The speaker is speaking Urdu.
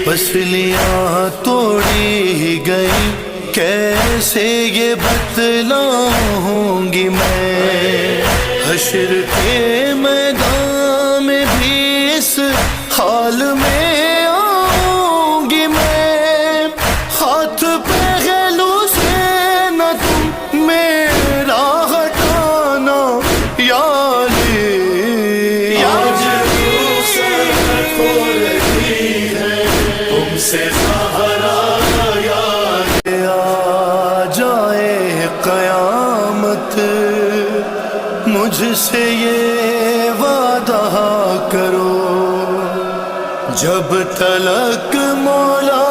پسلیاں توڑی گئی کیسے یہ بتلاؤں گی میں، حشر کے میدان میں بھی اس حال میں آؤں گی میں، ہاتھ پہلو سے نہ تم میرا ہٹانا یا علی، آج رخصت ہو رہی ہے تم سے سہارا یا علی، آ جائے قیامت مجھ سے یہ وعدہ کرو، جب تلک مولا